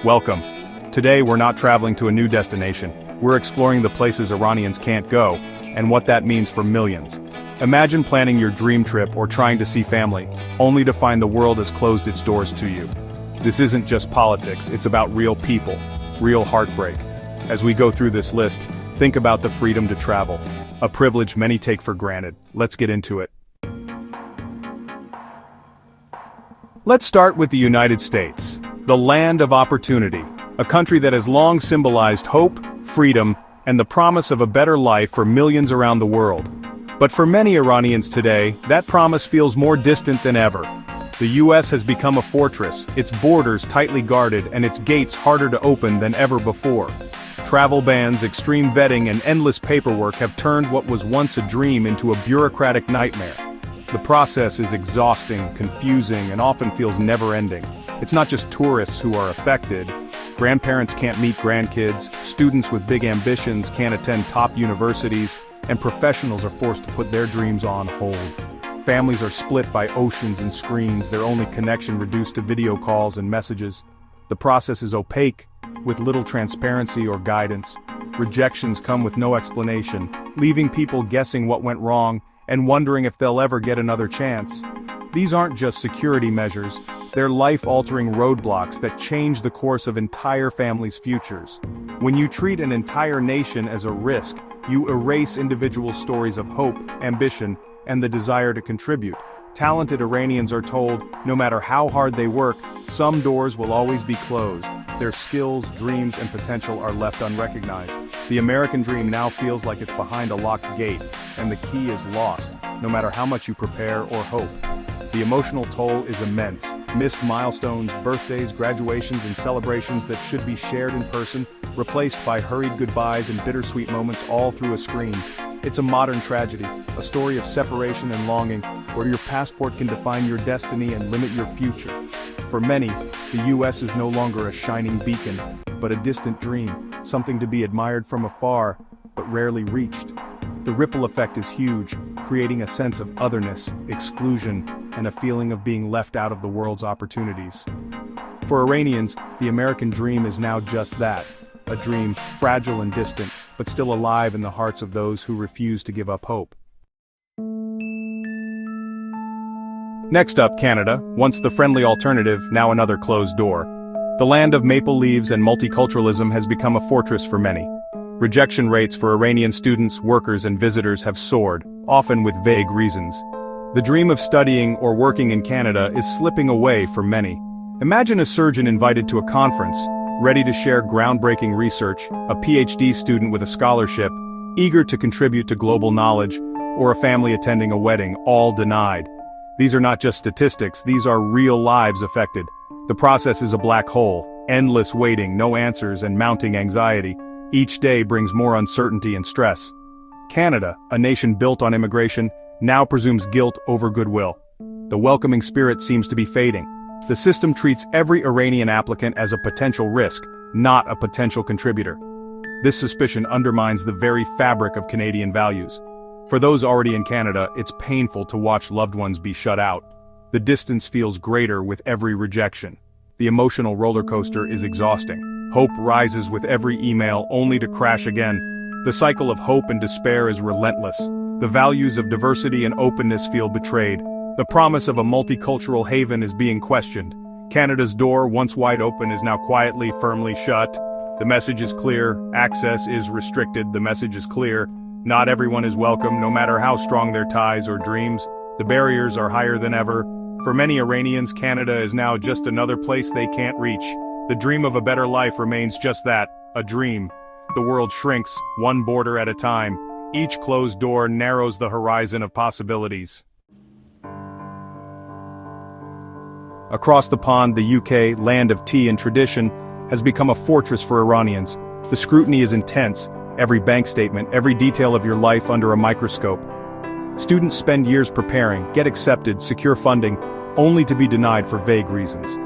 Welcome. Today we're not traveling to a new destination. We're exploring the places Iranians can't go, and what that means for millions. Imagine planning your dream trip or trying to see family, only to find the world has closed its doors to you. This isn't just politics, it's about real people, real heartbreak. As we go through this list, think about the freedom to travel. A privilege many take for granted. Let's get into it. Let's start with the United States, the land of opportunity, a country that has long symbolized hope, freedom, and the promise of a better life for millions around the world. But for many Iranians today, that promise feels more distant than ever. The US has become a fortress, its borders tightly guarded and its gates harder to open than ever before. Travel bans, extreme vetting, and endless paperwork have turned what was once a dream into a bureaucratic nightmare. The process is exhausting, confusing, and often feels never-ending. It's not just tourists who are affected. Grandparents can't meet grandkids, students with big ambitions can't attend top universities, and professionals are forced to put their dreams on hold. Families are split by oceans and screens, their only connection reduced to video calls and messages. The process is opaque, with little transparency or guidance. Rejections come with no explanation, leaving people guessing what went wrong and wondering if they'll ever get another chance. These aren't just security measures, they're life-altering roadblocks that change the course of entire families' futures. When you treat an entire nation as a risk, you erase individual stories of hope, ambition, and the desire to contribute. Talented Iranians are told, no matter how hard they work, some doors will always be closed. Their skills, dreams, and potential are left unrecognized. The American dream now feels like it's behind a locked gate, and the key is lost, no matter how much you prepare or hope. The emotional toll is immense. Missed milestones, birthdays, graduations, and celebrations that should be shared in person, replaced by hurried goodbyes and bittersweet moments all through a screen. It's a modern tragedy, a story of separation and longing, where your passport can define your destiny and limit your future. For many, the US is no longer a shining beacon, but a distant dream, something to be admired from afar, but rarely reached. The ripple effect is huge, creating a sense of otherness, exclusion, and a feeling of being left out of the world's opportunities. For Iranians, the American dream is now just that, a dream, fragile and distant, but still alive in the hearts of those who refuse to give up hope. Next up, Canada, once the friendly alternative, now another closed door. The land of maple leaves and multiculturalism has become a fortress for many. Rejection rates for Iranian students, workers, and visitors have soared, often with vague reasons. The dream of studying or working in Canada is slipping away for many. Imagine a surgeon invited to a conference, ready to share groundbreaking research, a PhD student with a scholarship, eager to contribute to global knowledge, or a family attending a wedding, all denied. These are not just statistics, these are real lives affected. The process is a black hole, endless waiting, no answers, and mounting anxiety. Each day brings more uncertainty and stress. Canada, a nation built on immigration, now presumes guilt over goodwill. The welcoming spirit seems to be fading. The system treats every Iranian applicant as a potential risk, not a potential contributor. This suspicion undermines the very fabric of Canadian values. For those already in Canada, it's painful to watch loved ones be shut out. The distance feels greater with every rejection. The emotional roller coaster is exhausting. Hope rises with every email, only to crash again. The cycle of hope and despair is relentless. The values of diversity and openness feel betrayed. The promise of a multicultural haven is being questioned. Canada's door, once wide open, is now quietly, firmly shut. The message is clear, access is restricted. The message is clear, not everyone is welcome, no matter how strong their ties or dreams. The barriers are higher than ever. For many Iranians, Canada is now just another place they can't reach. The dream of a better life remains just that, a dream. The world shrinks, one border at a time. Each closed door narrows the horizon of possibilities. Across the pond, the UK, land of tea and tradition, has become a fortress for Iranians. The scrutiny is intense, every bank statement, every detail of your life under a microscope. Students spend years preparing, get accepted, secure funding, only to be denied for vague reasons.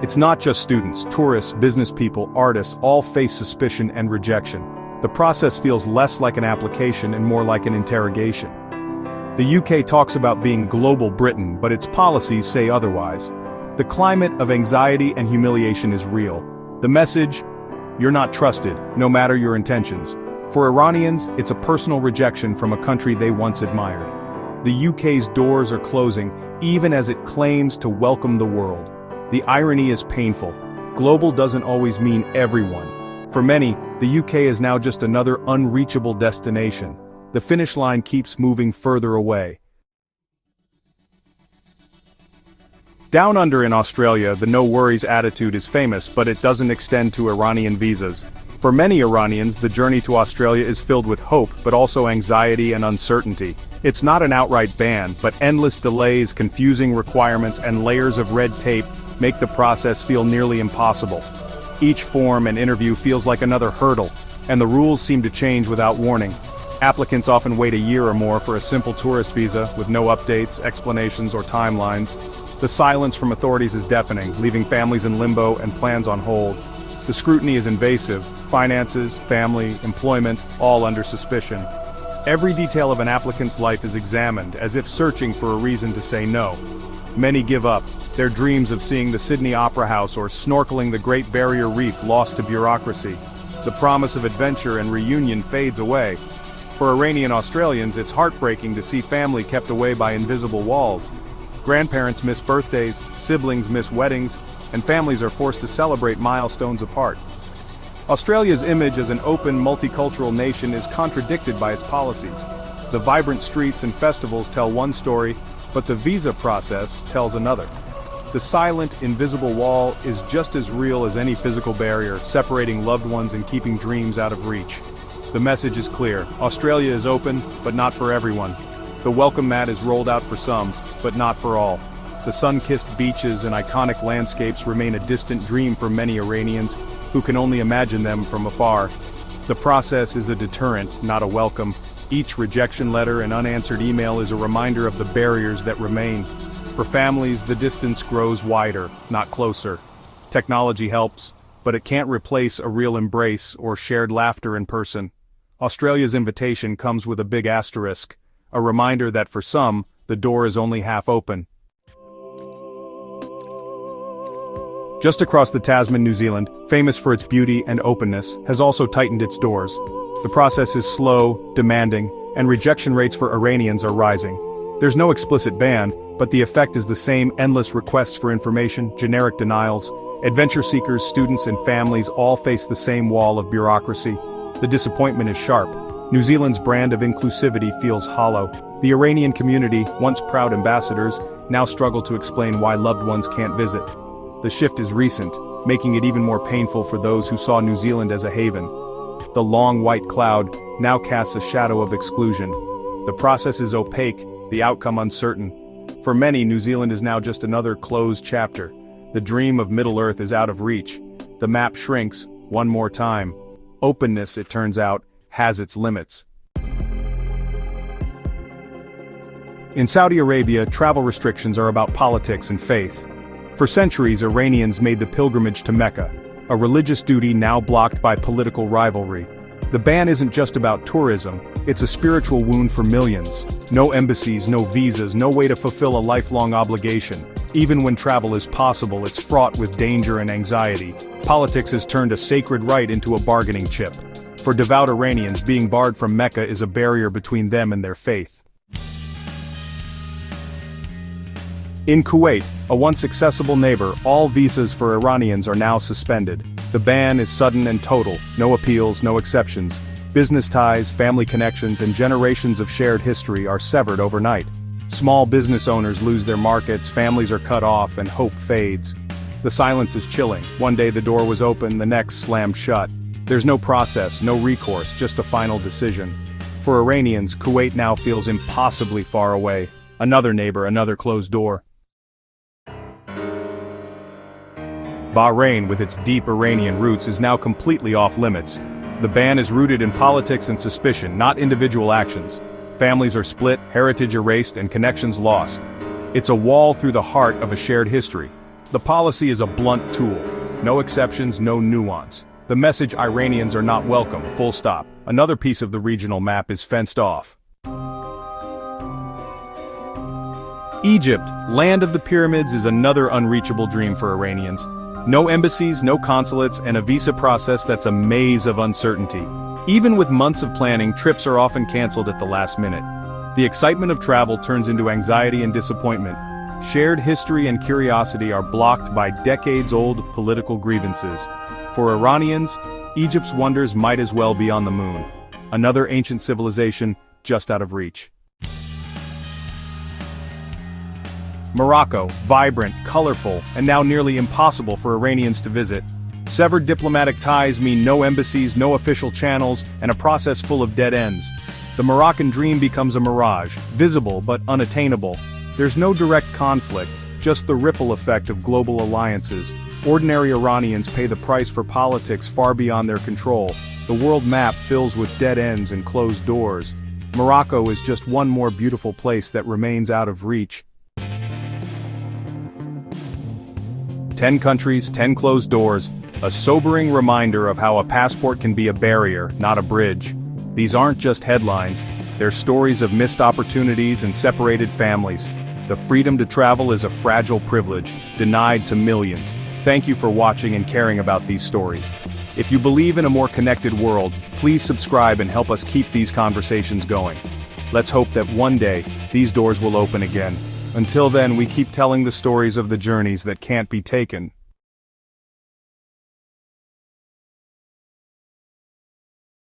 It's not just students, tourists, business people, artists, all face suspicion and rejection. The process feels less like an application and more like an interrogation. The UK talks about being global Britain, but its policies say otherwise. The climate of anxiety and humiliation is real. The message: you're not trusted, no matter your intentions. For Iranians, it's a personal rejection from a country they once admired. The UK's doors are closing, even as it claims to welcome the world. The irony is painful. Global doesn't always mean everyone. For many, the UK is now just another unreachable destination. The finish line keeps moving further away. Down under in Australia, the no-worries attitude is famous, but it doesn't extend to Iranian visas. For many Iranians, the journey to Australia is filled with hope, but also anxiety and uncertainty. It's not an outright ban, but endless delays, confusing requirements, and layers of red tape make the process feel nearly impossible. Each form and interview feels like another hurdle, and the rules seem to change without warning. Applicants often wait a year or more for a simple tourist visa, with no updates, explanations, or timelines. The silence from authorities is deafening, leaving families in limbo and plans on hold. The scrutiny is invasive: finances, family, employment, all under suspicion. Every detail of an applicant's life is examined, as if searching for a reason to say no. Many give up, their dreams of seeing the Sydney Opera House or snorkeling the Great Barrier Reef lost to bureaucracy. The promise of adventure and reunion fades away. For Iranian Australians, it's heartbreaking to see family kept away by invisible walls. Grandparents miss birthdays, siblings miss weddings, and families are forced to celebrate milestones apart. Australia's image as an open, multicultural nation is contradicted by its policies. The vibrant streets and festivals tell one story, but the visa process tells another. The silent, invisible wall is just as real as any physical barrier, separating loved ones and keeping dreams out of reach. The message is clear: Australia is open, but not for everyone. The welcome mat is rolled out for some, but not for all. The sun-kissed beaches and iconic landscapes remain a distant dream for many Iranians, who can only imagine them from afar. The process is a deterrent, not a welcome. Each rejection letter and unanswered email is a reminder of the barriers that remain. For families, the distance grows wider, not closer. Technology helps, but it can't replace a real embrace or shared laughter in person. Australia's invitation comes with a big asterisk, a reminder that for some, the door is only half open. Just across the Tasman, New Zealand, famous for its beauty and openness, has also tightened its doors. The process is slow, demanding, and rejection rates for Iranians are rising. There's no explicit ban, but the effect is the same: endless requests for information, generic denials. Adventure seekers, students, and families all face the same wall of bureaucracy. The disappointment is sharp. New Zealand's brand of inclusivity feels hollow. The Iranian community, once proud ambassadors, now struggle to explain why loved ones can't visit. The shift is recent, making it even more painful for those who saw New Zealand as a haven. The long white cloud now casts a shadow of exclusion. The process is opaque, the outcome uncertain. For many, New Zealand is now just another closed chapter. The dream of Middle-earth is out of reach. The map shrinks, one more time. Openness, it turns out, has its limits. In Saudi Arabia, travel restrictions are about politics and faith. For centuries, Iranians made the pilgrimage to Mecca, a religious duty now blocked by political rivalry. The ban isn't just about tourism, it's a spiritual wound for millions. No embassies, no visas, no way to fulfill a lifelong obligation. Even when travel is possible, it's fraught with danger and anxiety. Politics has turned a sacred right into a bargaining chip. For devout Iranians, being barred from Mecca is a barrier between them and their faith. In Kuwait, a once accessible neighbor, all visas for Iranians are now suspended. The ban is sudden and total, no appeals, no exceptions. Business ties, family connections, and generations of shared history are severed overnight. Small business owners lose their markets, families are cut off, and hope fades. The silence is chilling. One day the door was open, the next slammed shut. There's no process, no recourse, just a final decision. For Iranians, Kuwait now feels impossibly far away. Another neighbor, another closed door. Bahrain, with its deep Iranian roots, is now completely off-limits. The ban is rooted in politics and suspicion, not individual actions. Families are split, heritage erased, and connections lost. It's a wall through the heart of a shared history. The policy is a blunt tool. No exceptions, no nuance. The message: Iranians are not welcome, full stop. Another piece of the regional map is fenced off. Egypt, land of the pyramids, is another unreachable dream for Iranians. No embassies, no consulates, and a visa process that's a maze of uncertainty. Even with months of planning, trips are often canceled at the last minute. The excitement of travel turns into anxiety and disappointment. Shared history and curiosity are blocked by decades-old political grievances. For Iranians, Egypt's wonders might as well be on the moon. Another ancient civilization just out of reach. Morocco, vibrant, colorful, and now nearly impossible for Iranians to visit. Severed diplomatic ties mean no embassies, no official channels, and a process full of dead ends. The Moroccan dream becomes a mirage, visible but unattainable. There's no direct conflict, just the ripple effect of global alliances. Ordinary Iranians pay the price for politics far beyond their control. The world map fills with dead ends and closed doors. Morocco is just one more beautiful place that remains out of reach. 10 countries, 10 closed doors, a sobering reminder of how a passport can be a barrier, not a bridge. These aren't just headlines, they're stories of missed opportunities and separated families. The freedom to travel is a fragile privilege, denied to millions. Thank you for watching and caring about these stories. If you believe in a more connected world, please subscribe and help us keep these conversations going. Let's hope that one day, these doors will open again. Until then, we keep telling the stories of the journeys that can't be taken.